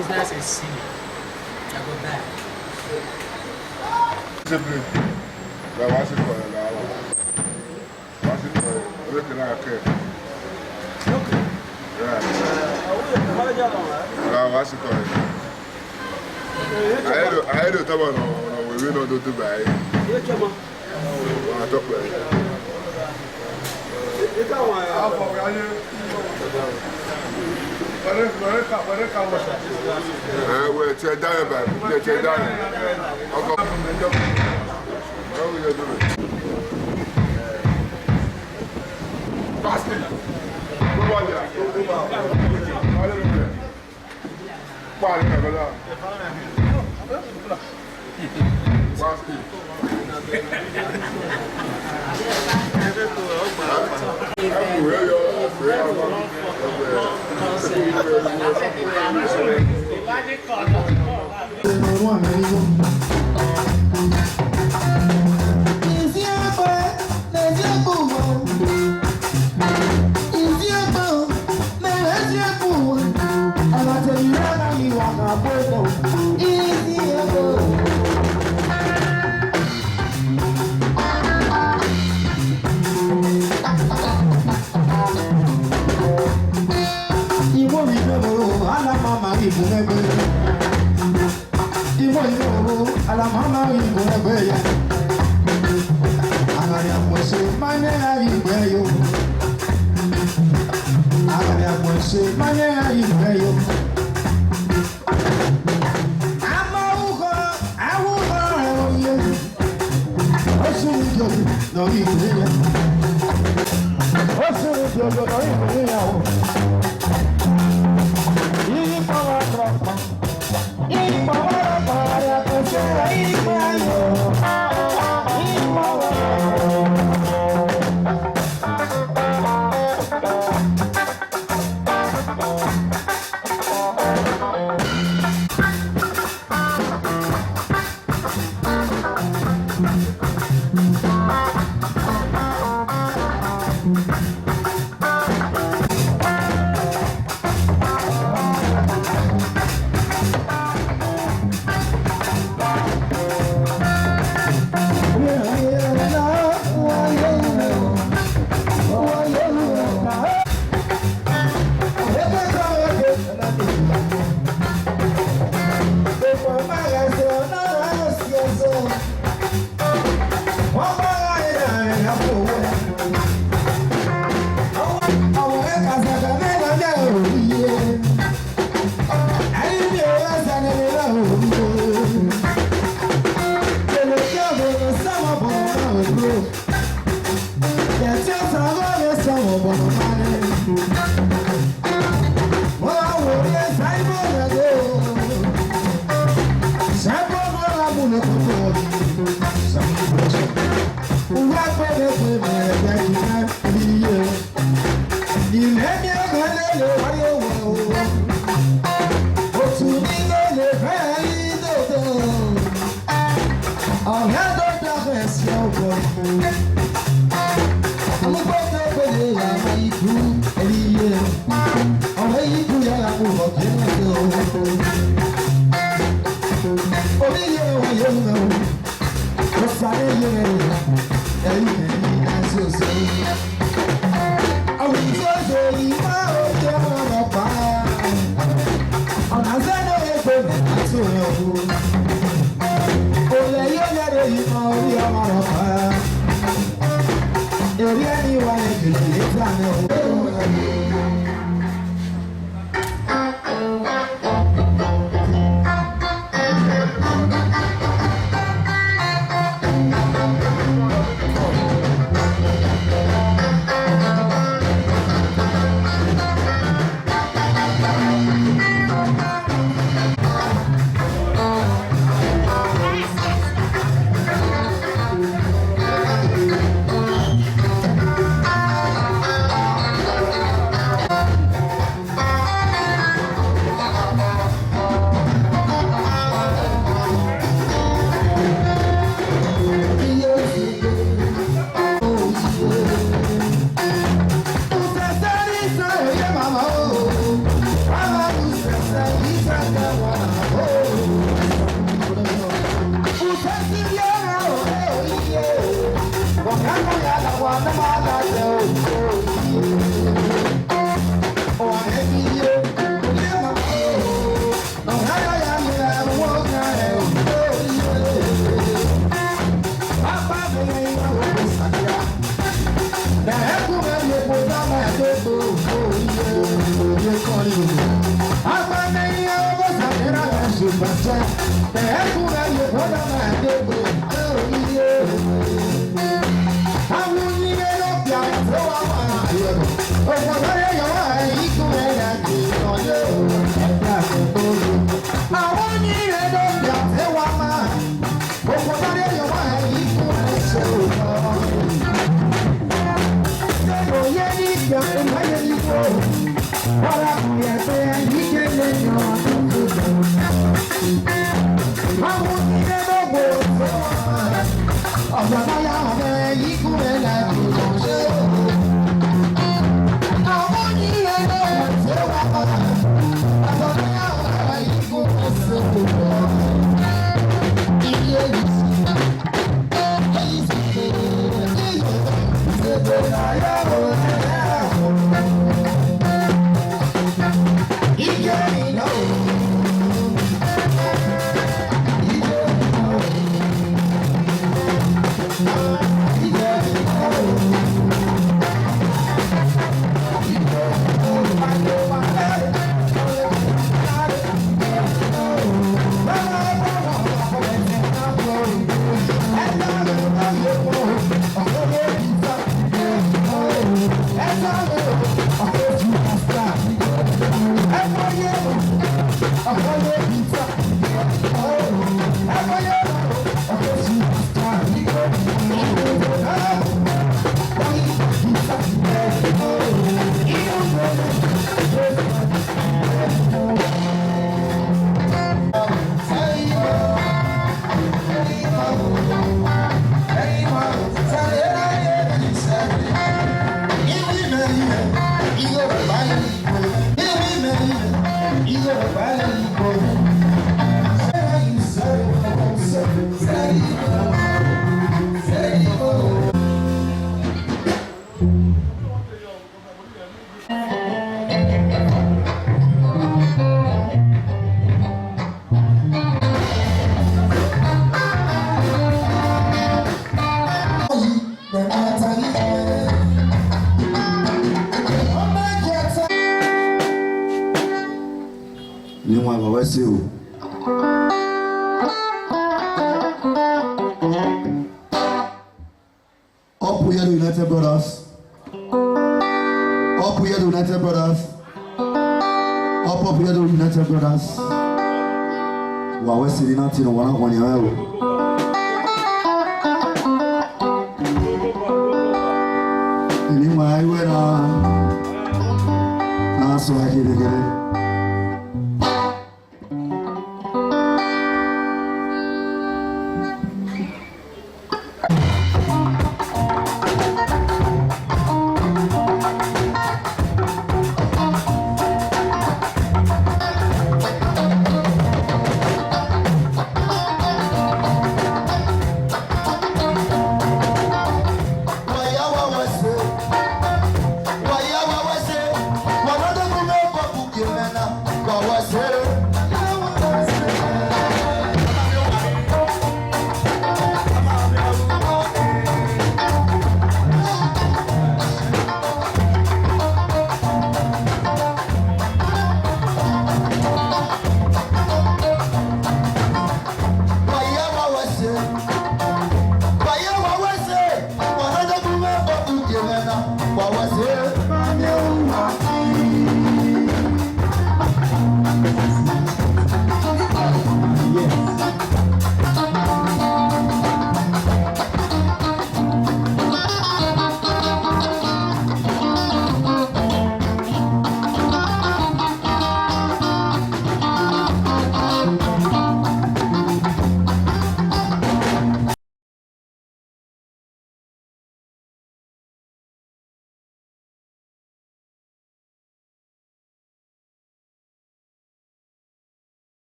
business is senior. I go back. Simply, but what's it for? What's it for? Looking at it. Okay. Yeah. What's it for? I had to tell you, we don't do Dubai. We're down back. We're down. How are you doing? Fasting. Go on there.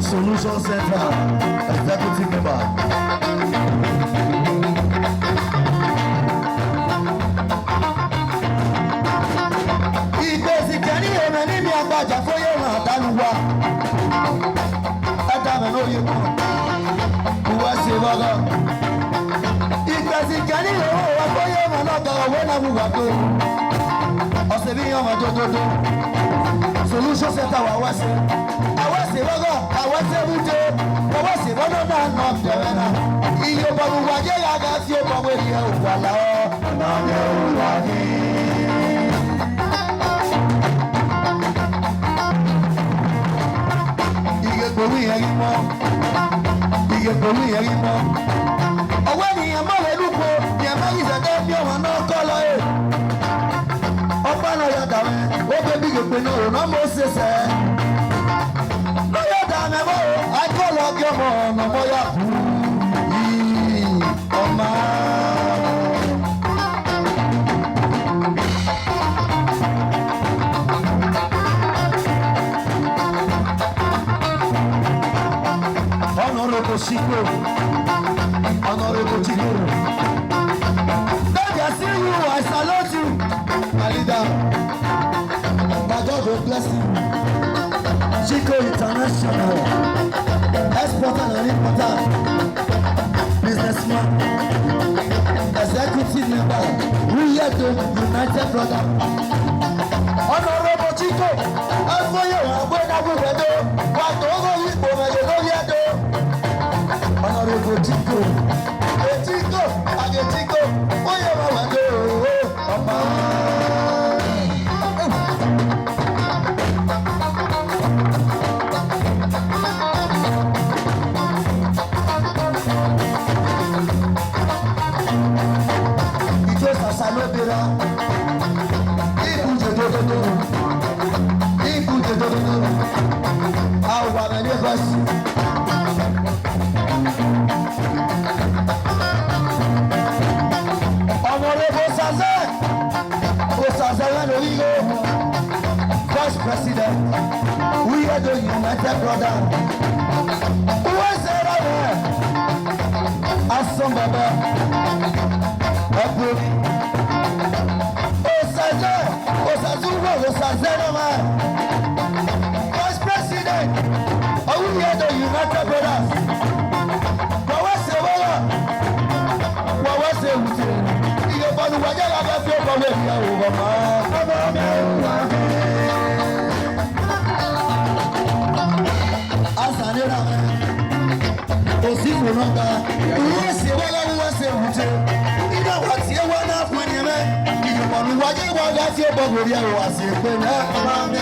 Solution Center, executive member. Ìgbésí kẹ́ni èmi ní mi àgbàjà fóyè hàn dánú wa. Ẹ dá mi lóye kan, ìwọ ṣe bọ́gọ́. Ìgbésí kẹ́ni ìwọ wa fóyè hàn lọ́gọ̀ owó náà wù wá pé. Ọ̀sẹ̀ bí yan ọmọ dódódó. Solution Center wà wá sí. Àwọn ṣe bọ́gọ́, àwọn ṣe wúje. Owó ṣe bọ́dọ̀ náà nà ọ̀dẹ̀rẹ̀ náà. Iye bọ̀dù wájé yàgá tí ó bọ̀ wẹ̀lì ẹ̀ wà láwọ́. Ọ̀nà mi ò wá ní. Ìgbèkòwé yẹn rí mọ́. Ìgbèkòwé yẹn rí mọ́. Ọwọ́ ènìyàn mọ̀ rẹ̀ lúpo. Yẹn mọ́ ìṣẹ̀dá bí ọ̀wọ́n náà kọ́ lọ ẹ̀. Ọba náà yọ dàmẹ́. Ó gbé bí gbèpè náà rò náà mọ̀ ó ṣe sẹ́. Lọ́yọ̀ dàmẹ́ mọ́ o. Akọ́lọ́ kí ọmọ ọ̀nà mọ́ yà kú. Ọmọ. Honorable Chico, Honorable Chico. Baby, I see you, I salute you, my leader. My God will bless you. Chico International, exporter and importer, businessman, executive member, we are the United Brother. Honorable Chico, I for you, I'm going to go to what over you, Honorable Chico, Chico, Chico, oh yeah, I want to, it was a salopera. How about the neighbors? Vice President, we are the United Brother. Who is it out there? Asom Baba, Aburi, Osaze, Osazuwa, Osazeno man. Vice President, we are the United Brothers. What was it? What was it? You want to watch out for your Asanera, Osifu Nonga, who is the one who was a you know what's your one up when you met? You want to watch out your bubble, you was a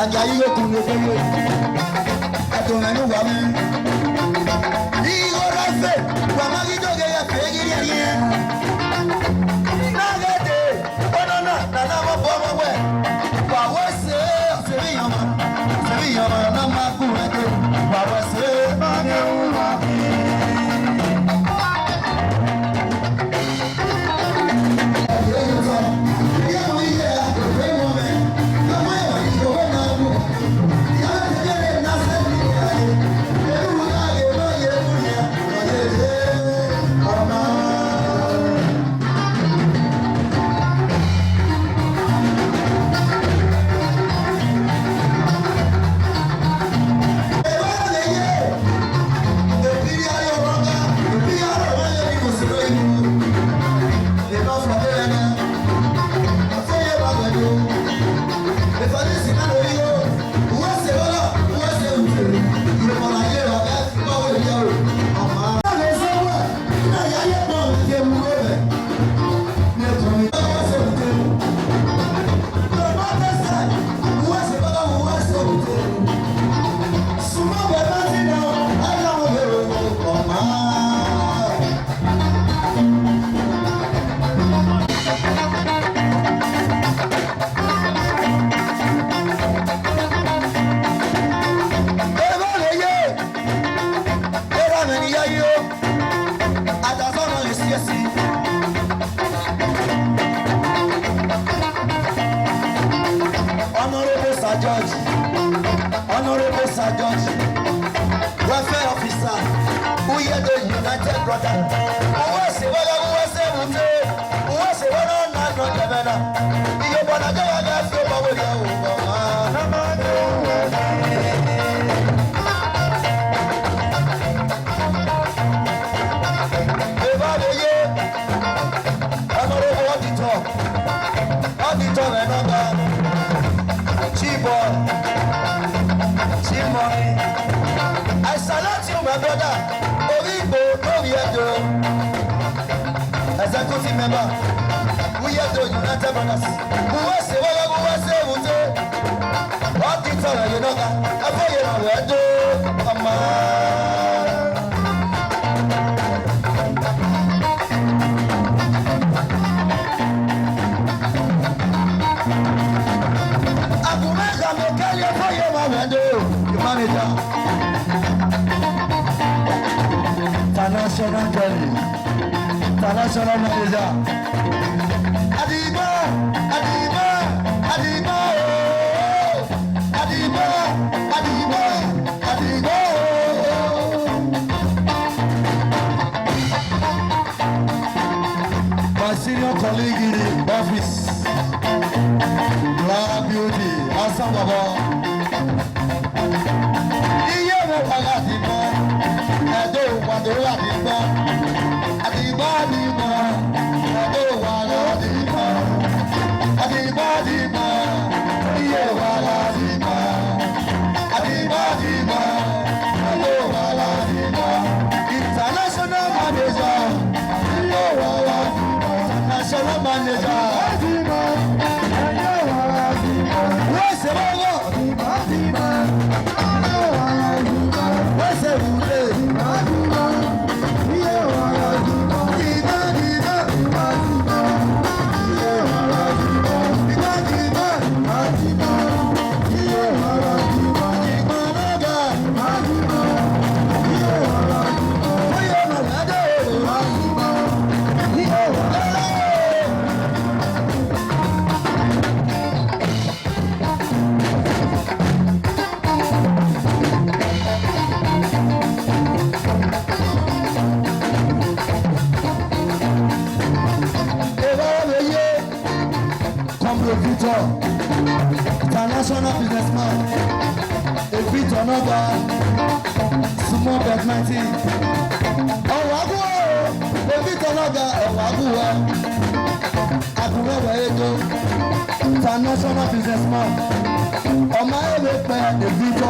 Ajayi yo kun le feye, atomenu wa mi. Igo rafe, wa magi doge ya fegi ya ye. Nagade, onana, nana mo bomo we. Wa wese, sebi yama na ma ku ete. Wa wese, Honorable Sir George, welfare officer, who are the United Brother, who was a well, who was a woman, who was a well-known man from Gavana. You want to go and ask your mother, I salute you, my brother. Oribo, Oriedo. Executive member, we are the United Brothers. Who was the one who was able to? What did you know? I feel you know where to. International Kelly, international manager. Adiba, Adiba, Adiba, Adiba, Adiba, Adiba. My senior colleague in the office, Black Beauty, Hassan Baba. International businessman, a bit another small bet 19. A bit another international businessman. A bit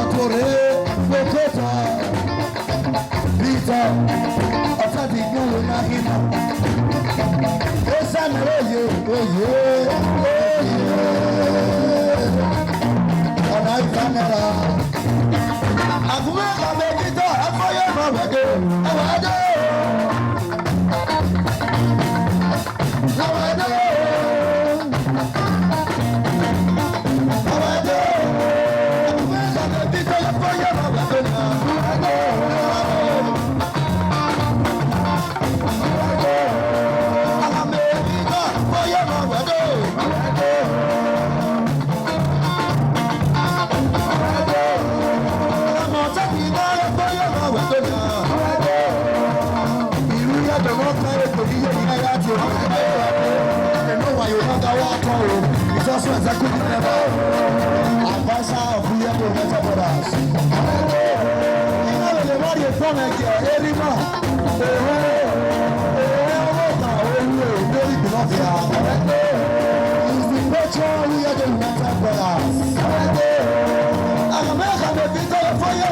also executive member, advisor of the United Brothers. You know the body is from Erima. He's the patron of the United Brothers. I'm a man of the Victor for you.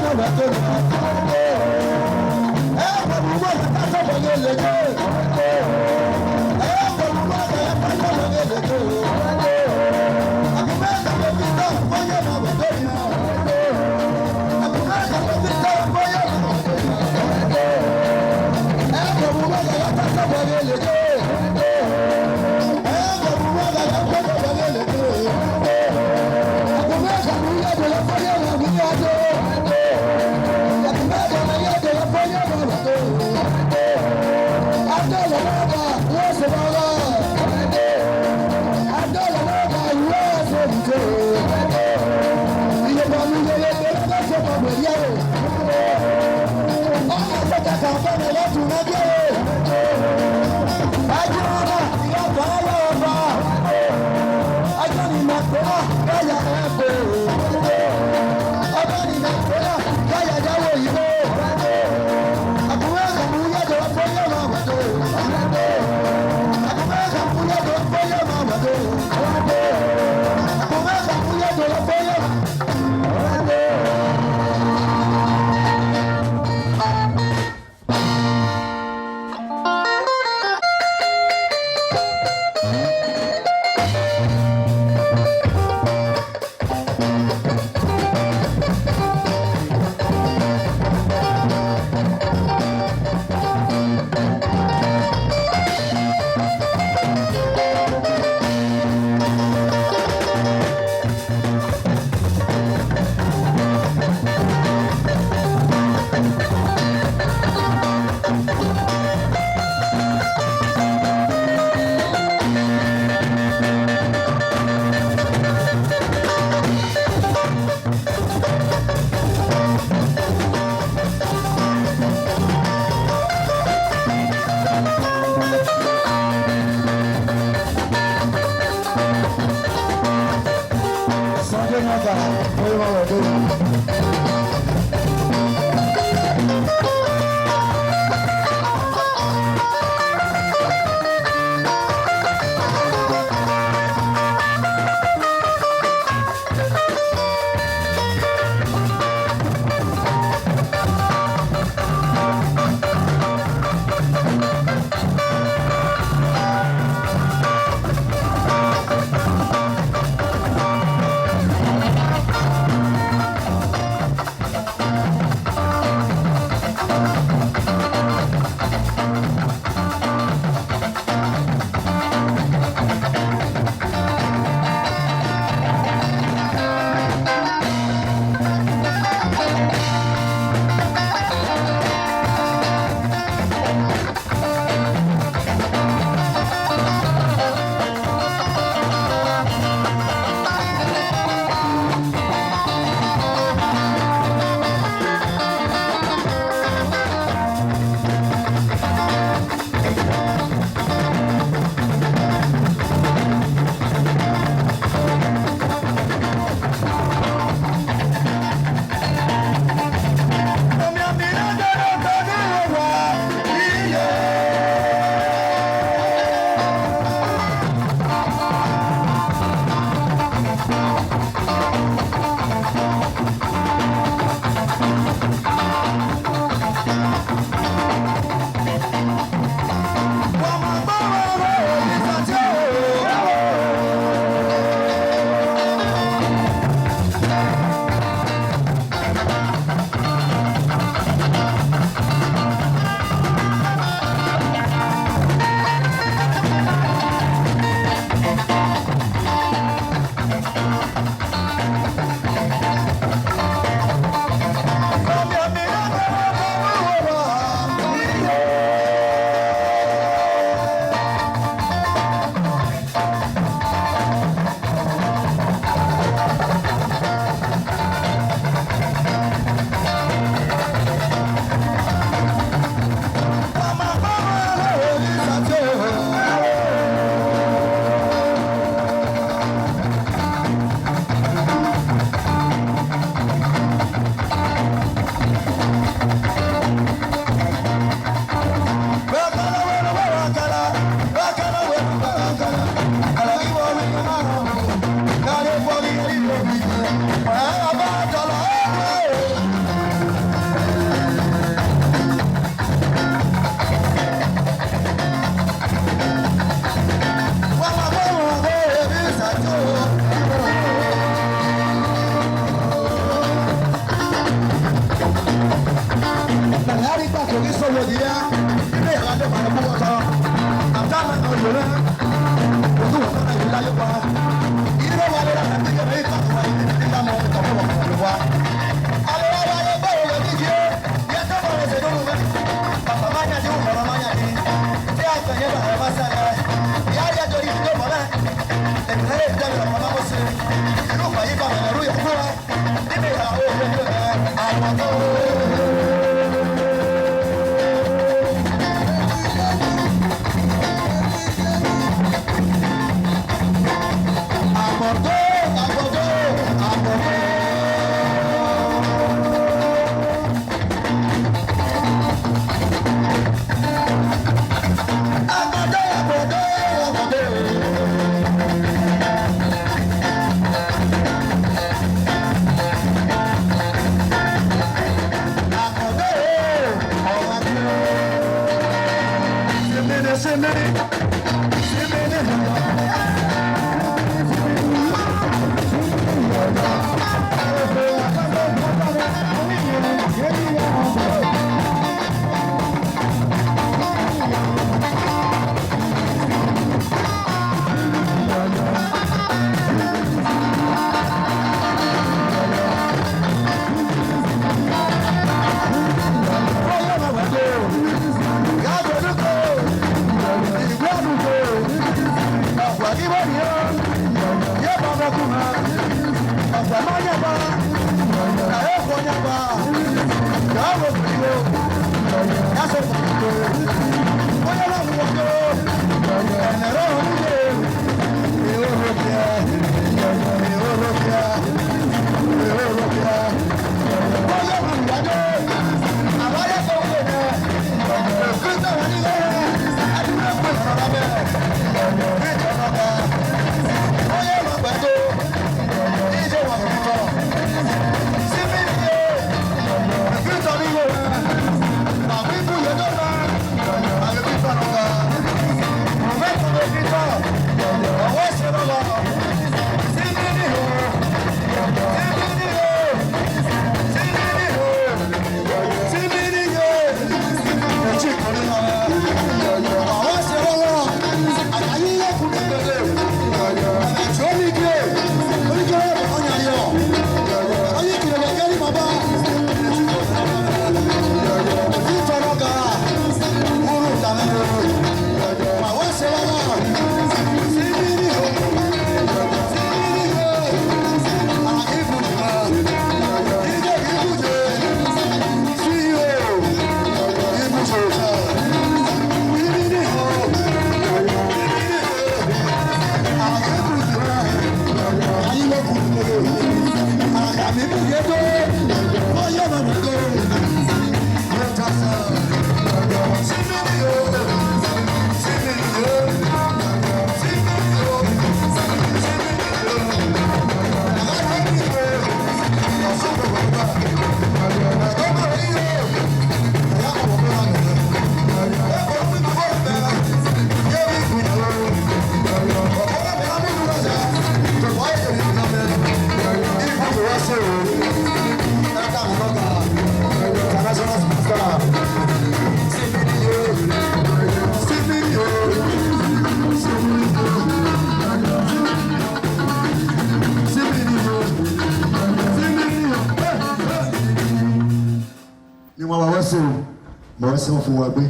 sí wọn fún wa gbé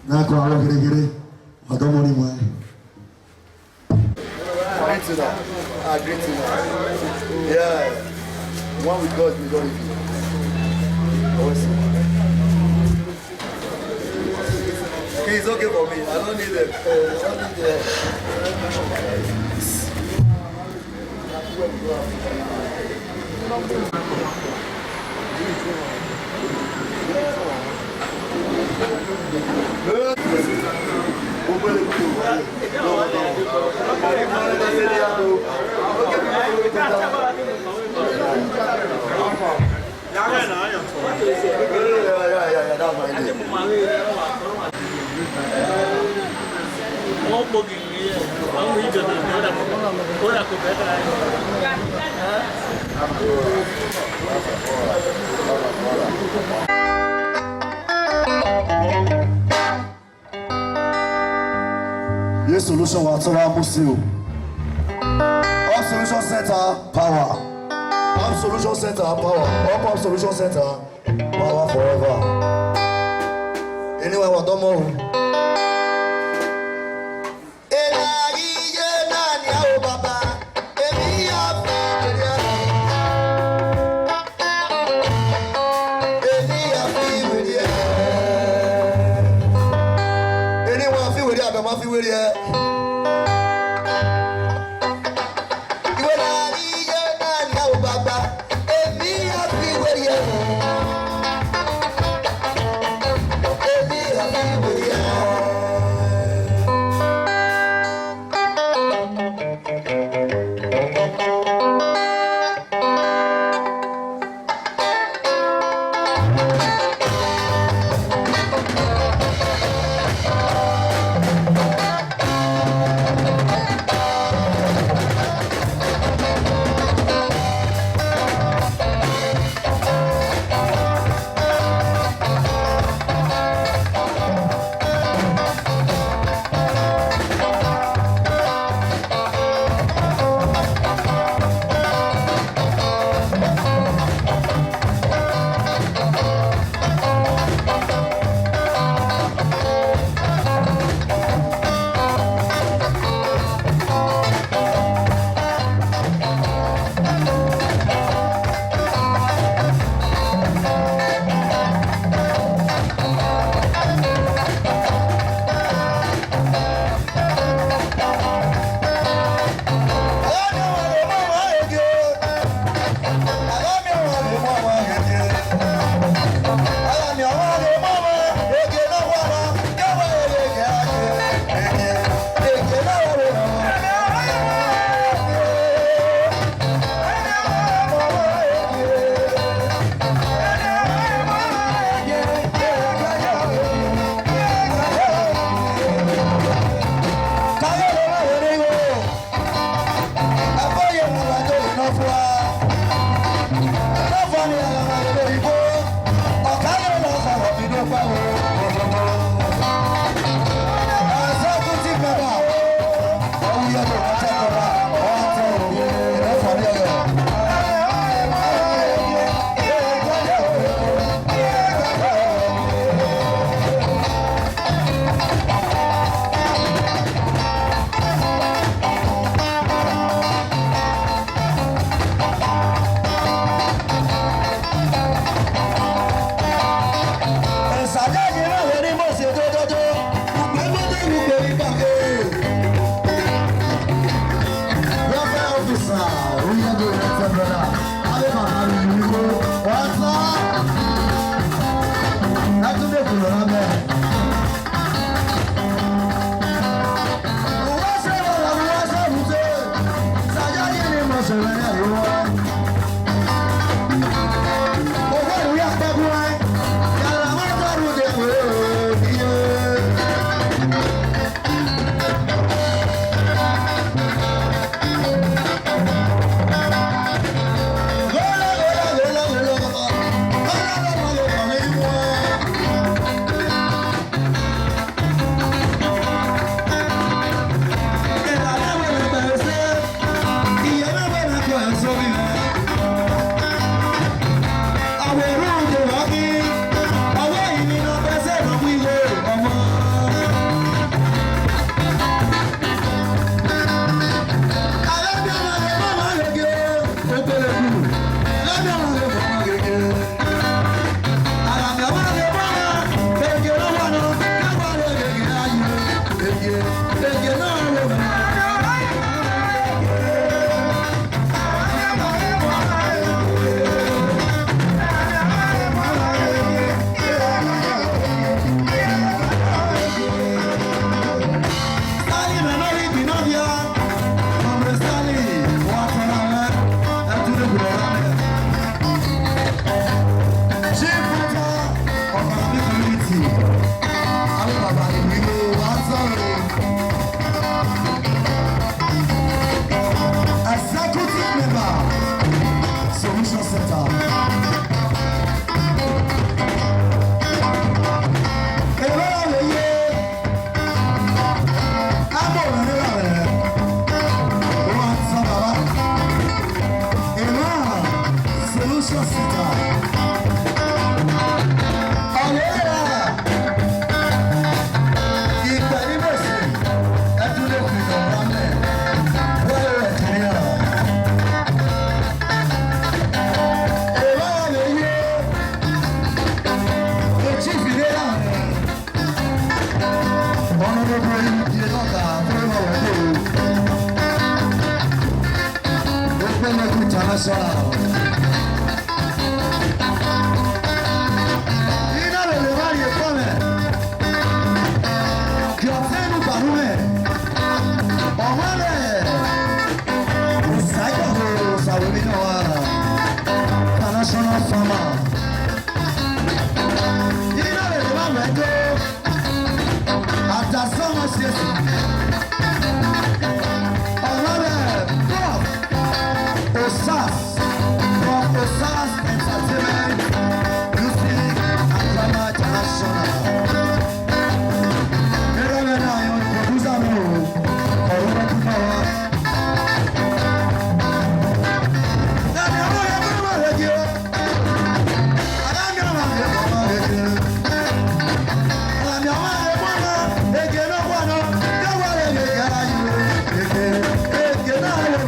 náà kọ́ àwọn gẹ́gẹ́rẹ́ ọ̀dọ́mọdé mọ́ ẹ. Great to know. Great to know. Yeah. One with God, we don't need you. Awesome. Okay, it's okay for me. I don't need them. I don't need them. Yes, solution wa tí wàá mú sí o. Up Solution Center power. Up Solution Center power. Up Solution Center power forever. Anyway, wà dánmọ́ o. international. Ina le vari e come. Che ottieni parume. Omale. Sai cosa Saurino international fama. Ina le vari after so much years. Osas, from Osas Entertainment, Music and Drama International. Neramena yon producer mo, Oruma Kumawa. Nani amo ya mama regio, Alami amo ya mama regio, Alami amo ya mama regio no bueno, kawa regio karayu, regio na yo.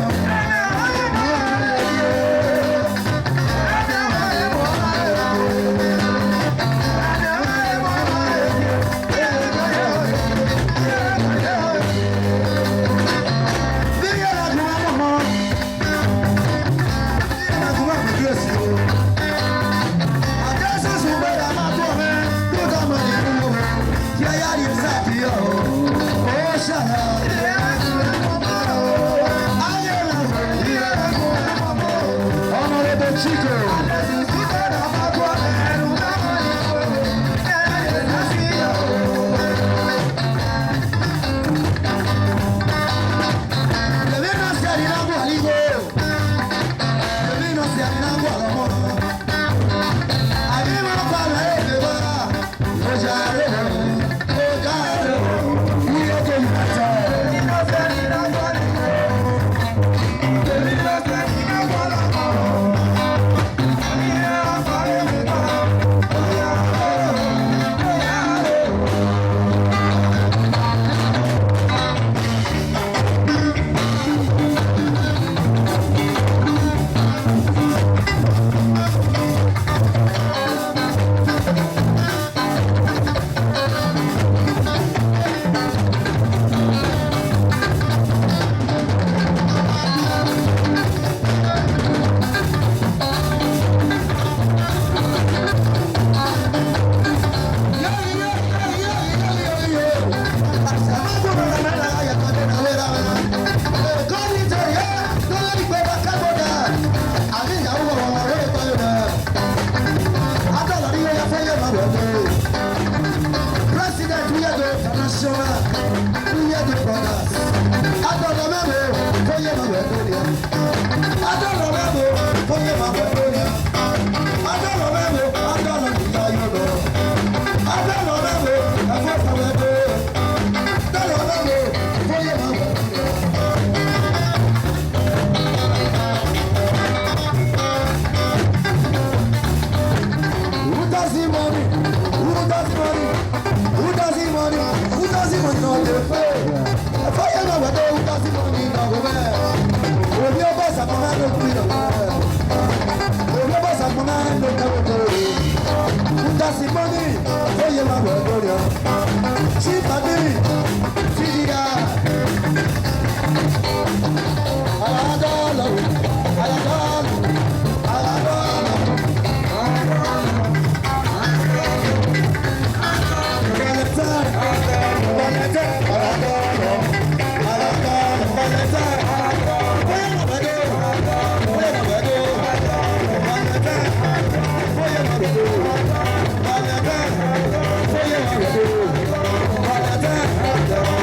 Yeah.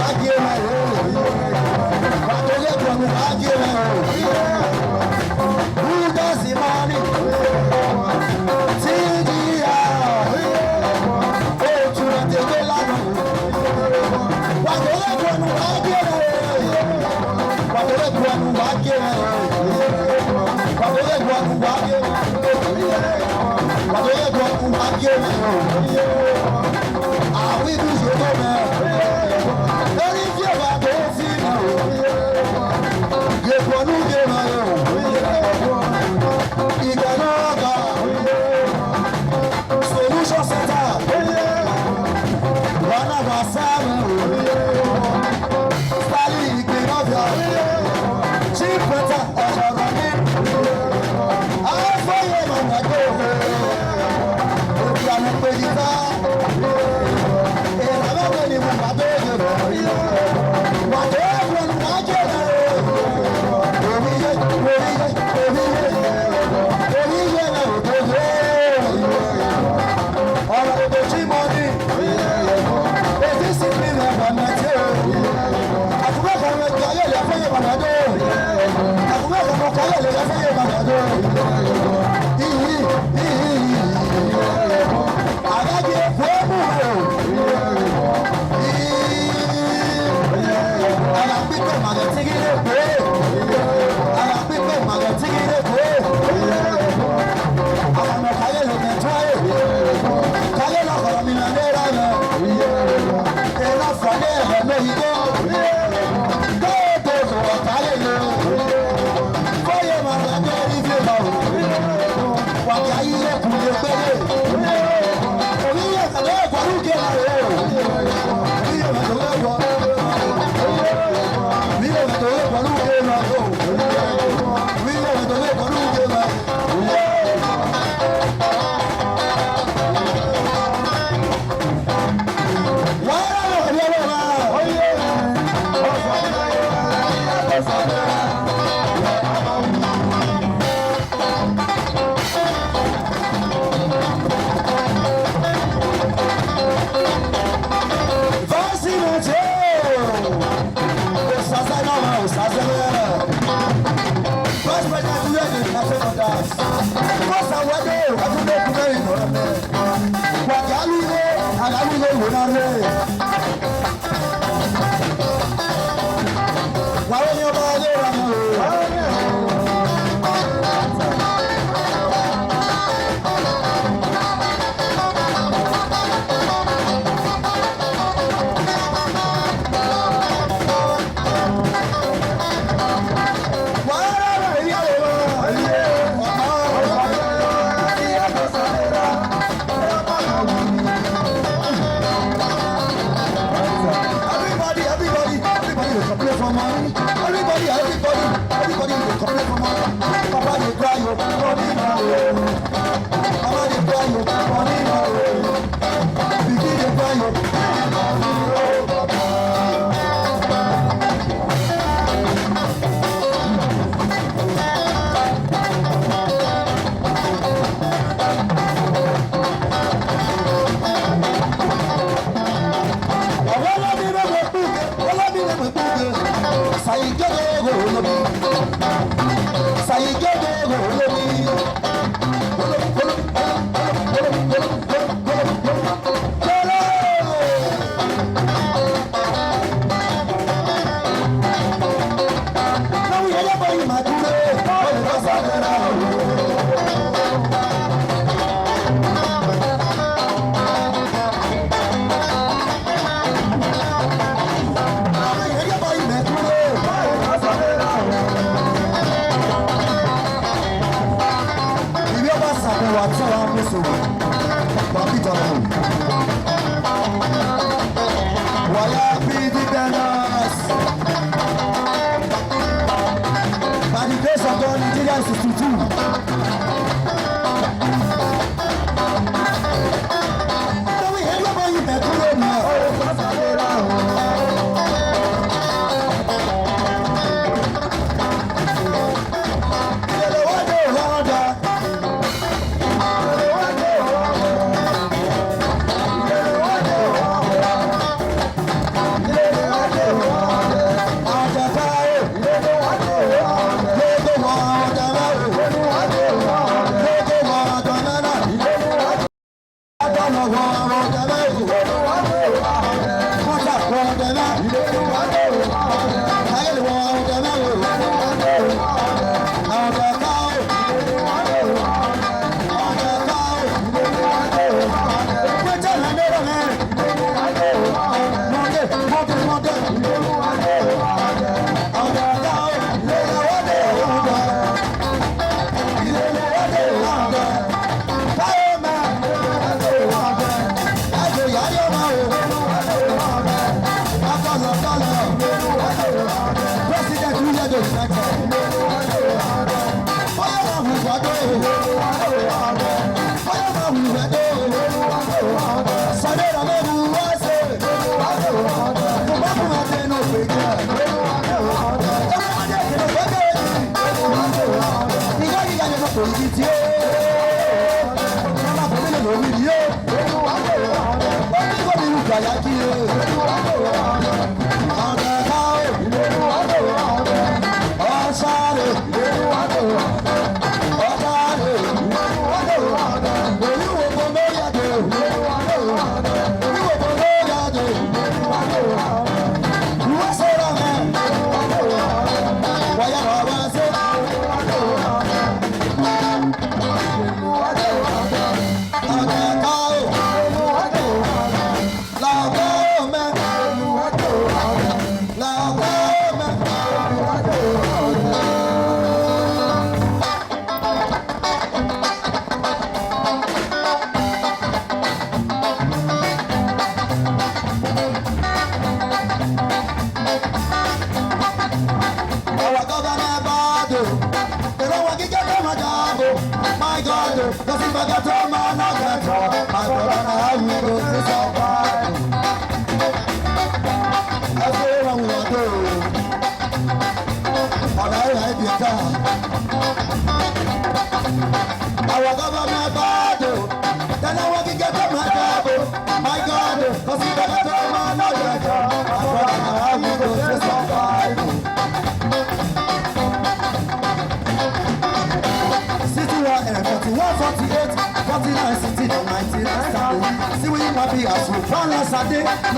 Yeah.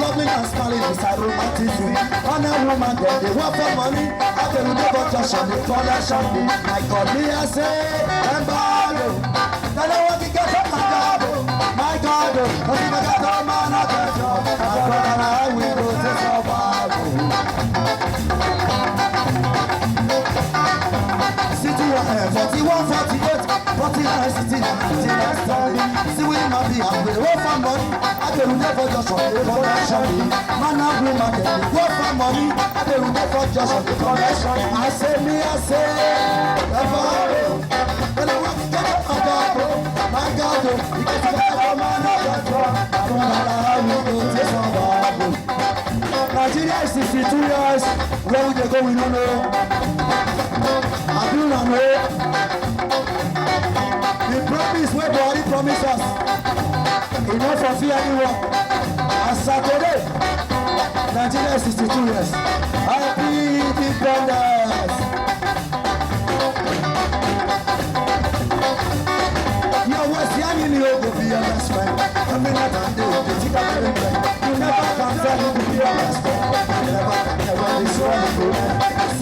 Loving and smiling beside romanticism. On a woman, they work for money. I tell you, never just on the foundation. My God, me, I say, I'm bad. Then I want to get up my job. My God, because if I got a man, I get up. My God, and I will go to survive. City 41, 48, 49, 60, 19, see we might be and we work for money. I will never just on the connection. Man and woman, they work for money. I will never just on the connection. I say, never. When I want to get up my job, my God, because I have a man of that job, I will go to survive. Nigeria is 62 years. Where would they go? We don't know. I do not know. The promise where body promised us. Enough for fear anyone. On Saturday, Nigeria is 62 years. Happy independence. Your West Young will be your best friend. Coming out and day, the chicken friend. You never can tell him to be your best friend. You never destroy the good.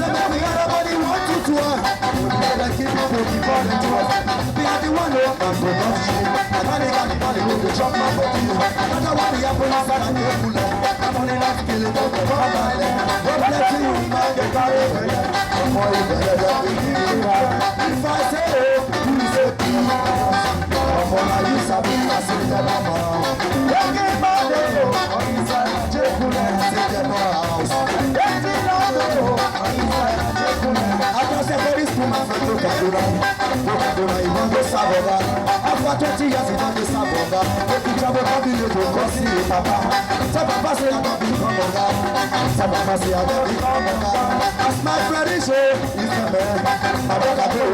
Somebody everybody want you to us. We never keep people before them to us. We are the one who can go down to you. And when they got the money, they chop my body. I don't want the apple inside and the apple. I'm only not to kill it out of our land. God bless you, we might get carried away. The more you better than we give you out. If I say oh, you say please. I'm on a use of it, I say that I'm around. Don't get mad at you. I'm inside a jail, I say that I'm house. Don't get mad at you. I'm inside a jail. I just say very school, my friend, look at you now. Look at you now, you want to serve over. After 20 years, you want to serve over. If you travel to village, you go see your papa. Say papa say I'm not become over. Say papa say I'm not become over. As my friend is here, he's the man. I want to do,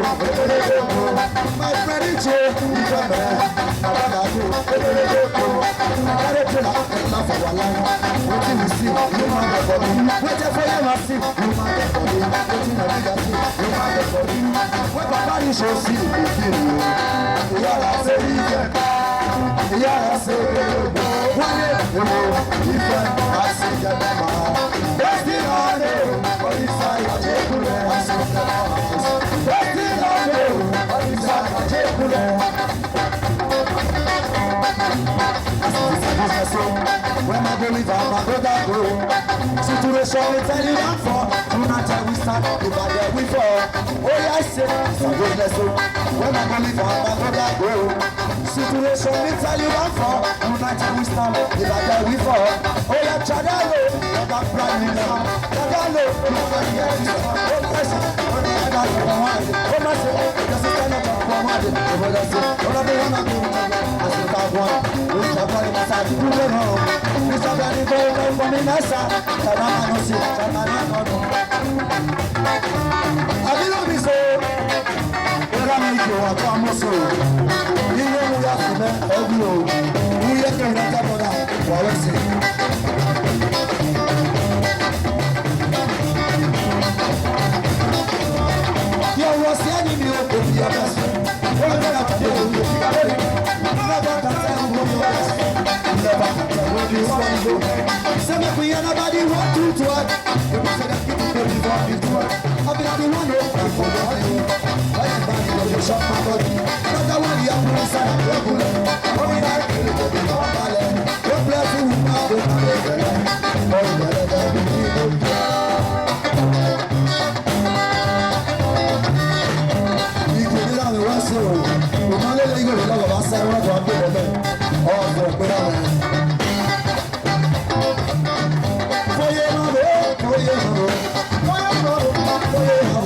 my friend is here, he's the man. I want to do, I got it till I'm enough for one life. What do you see? You want the body. Wait for you, I see. You want the body. Waiting a bigger thing. You want the body. When papa is so see, you feel you. We are the same. Yeah, I say, one day, different, I say, Destin on it, for this side, I take you there, I say, Destin on it, for this side, I take you there. When I believe I'm a brother go, situation we tell you I'm for. Tonight I will start, if I get we fall. Oh yeah, I say, so good let's go. When I believe I'm a brother go, situation we tell you I'm for. Tonight I will start, if I get we fall. Oh yeah, Chadalo, I'm not crying now. Chadalo, you can get this. Oh mercy, I got you from one. Oh mercy, just a stand up from one. Oh mercy, all of the one I'm doing, I still have one. Which I'm going to start to do it home. Mr. Danny Boy, for me, Nessa. Chadama no see, Chadama no know. I didn't be so. When I make you a come so. You know we have to make every old. We have to make up for that. What I say. You was the enemy of your best friend. What I got to do, you got it. Never can tell who you best friend. Never can tell where you want to go. Say me we nobody want to work. You must say that people don't want to work. I've been at the one over for the money. Why you buying your you shop my body? Not the one you have inside of your bullet. Oh, we like to live in our valley. Don't bless you now, don't have a life. Oh, you better be good. So, we can't let you go to love us. I want to be the man. Oh, for the man. For you, for you, for you, for you, for you, for you,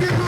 Give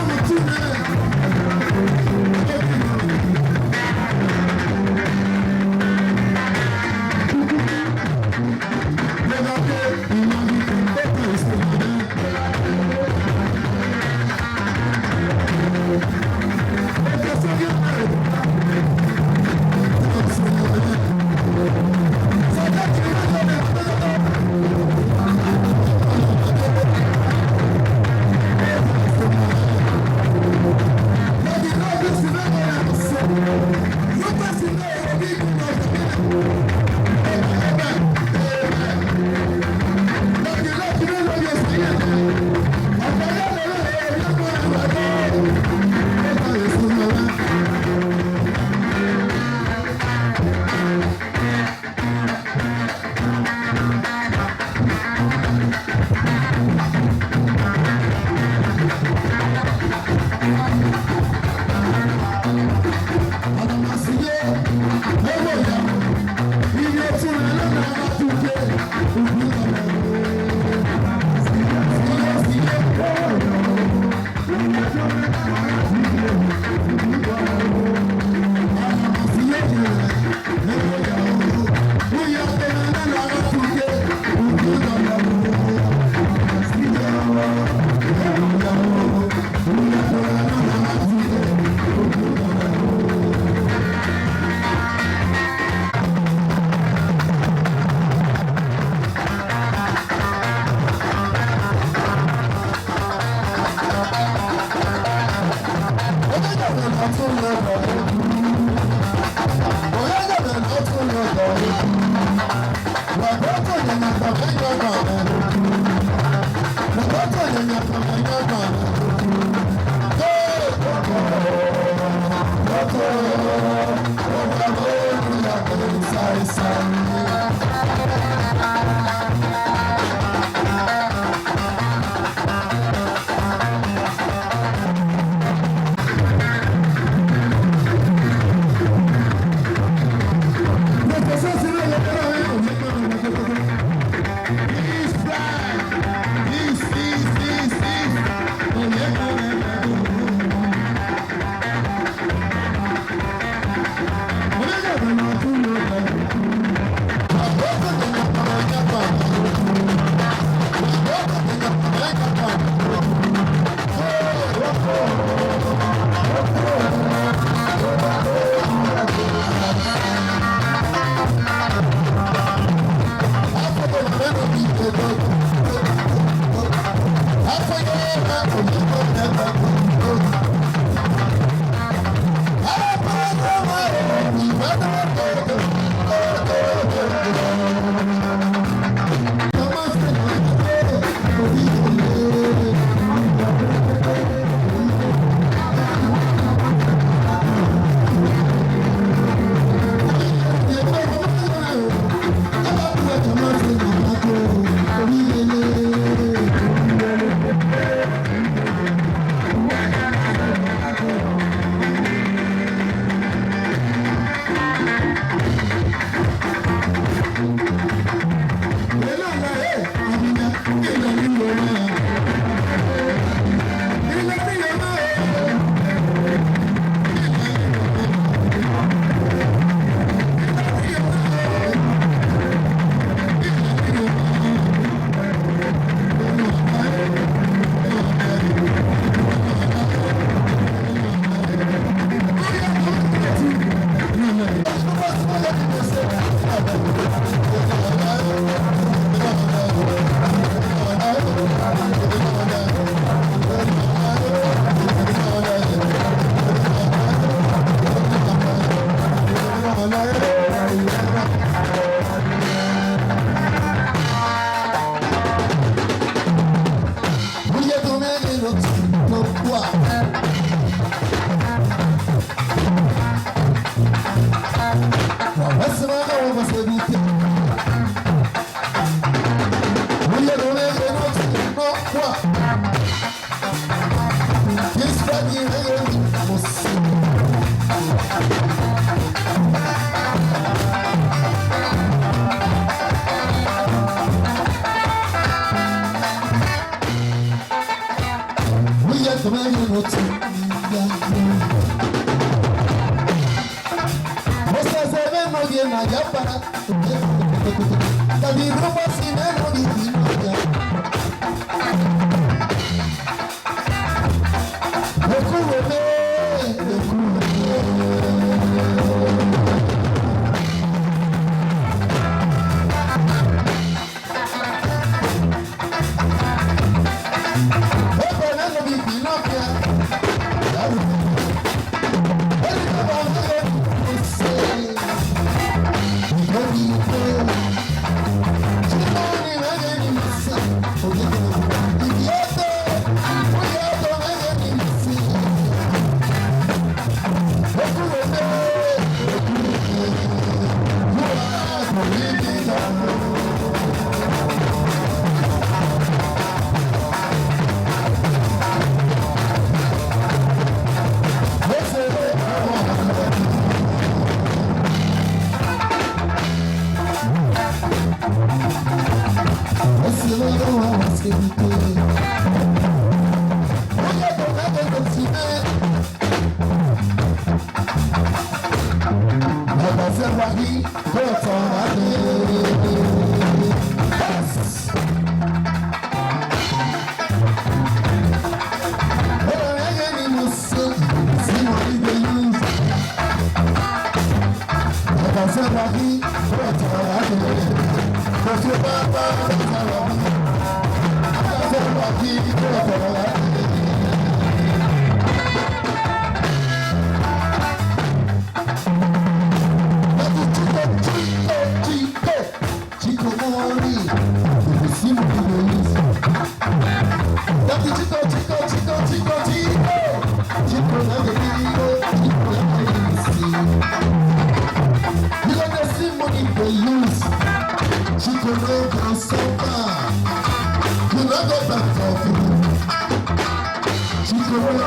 Yeah.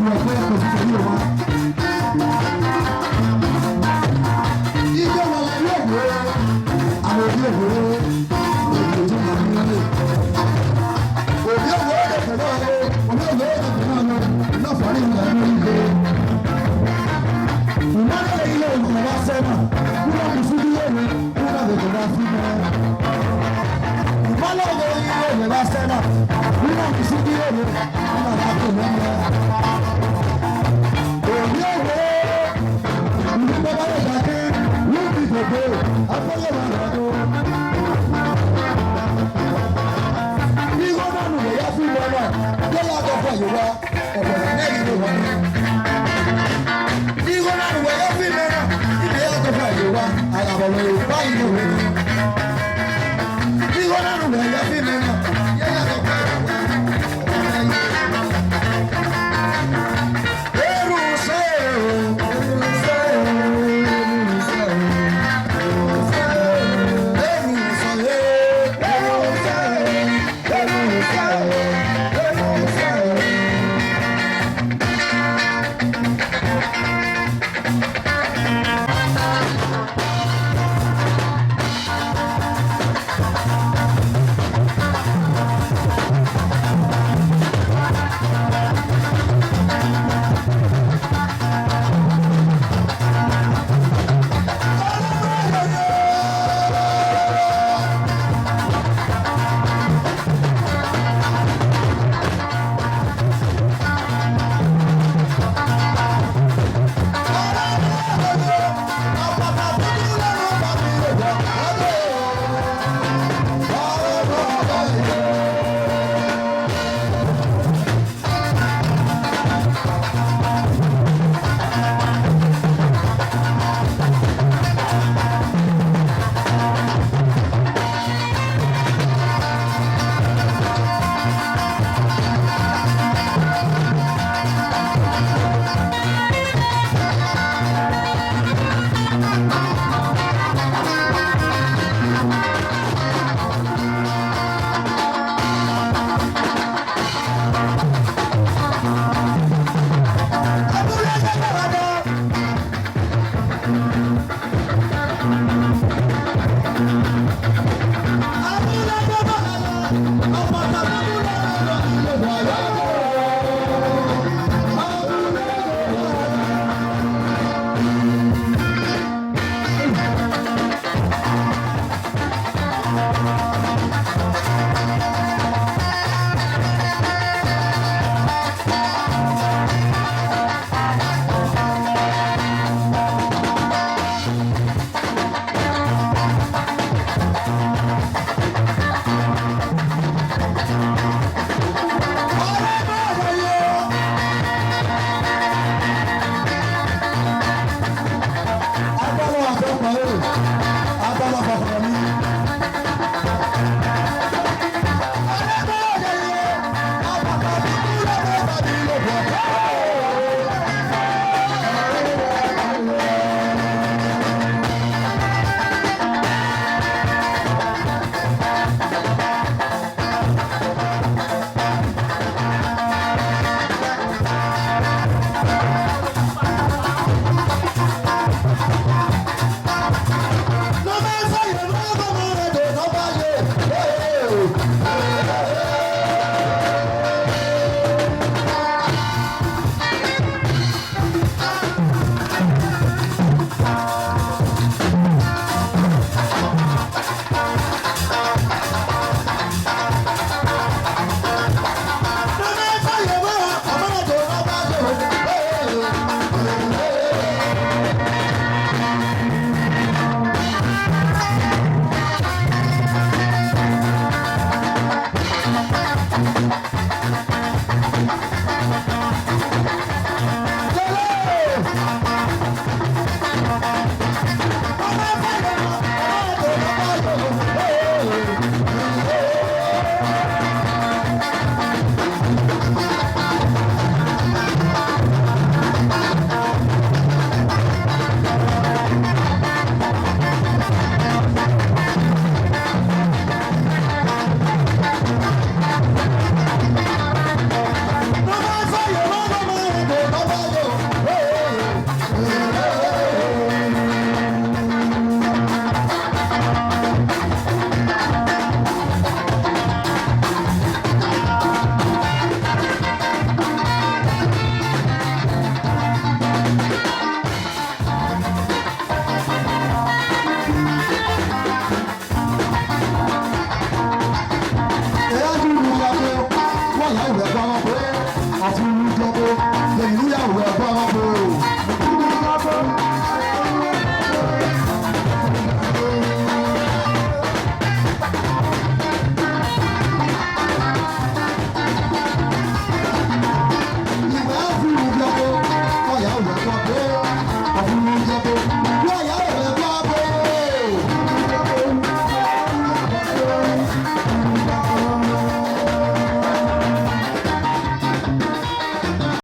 sí ọ̀pẹ́ kò sí tẹ̀lé wọn. Ìjọ wà láyé òwe, àwọn òbí òwe, òbí tó máa ń lé. Òbí òwe rẹ̀ pẹ̀lú ọ̀rẹ́, òbí òwe rẹ̀ pẹ̀lú ọ̀rẹ́, lọ́fọ̀ọ́rí ìgbà ní ìgbé. Ìmọ̀lẹ́ ilé ìwọ̀n wá sẹ́nà, kúrò kù sí ilé ìwé, kúrò lè gbọ́dọ̀ sí mọ́. Ìmọ̀lẹ́ ilé ìwé wá sẹ́nà, kúrò kù sí ilé ìwé, kúrò lè gbọ́dọ̀ sí mọ́. Òbí òwe, ìlú bàbá rẹ̀ dàkẹ́, yóò fi gbogbo afẹ́lẹ́ wà lọ́dún. Ìwọ náà nù lè yá fún ìwọ náà, yóò yá àkọ́kọ́ yìí wá, ọ̀pọ̀lọpọ̀ lẹ́yìn ló wọ́n ní. Ìwọ náà nù lè yá fún ìwọ náà, ìdè àkọ́kọ́ yìí wá, àyàbọ̀lọ̀ yìí báyìí ló wọ́n ní. Ìwọ náà nù lè yá fún ìwọ náà, yóò yá àkọ́kọ́ yìí wá, ọ̀pọ̀lọpọ̀ lẹ́yìn.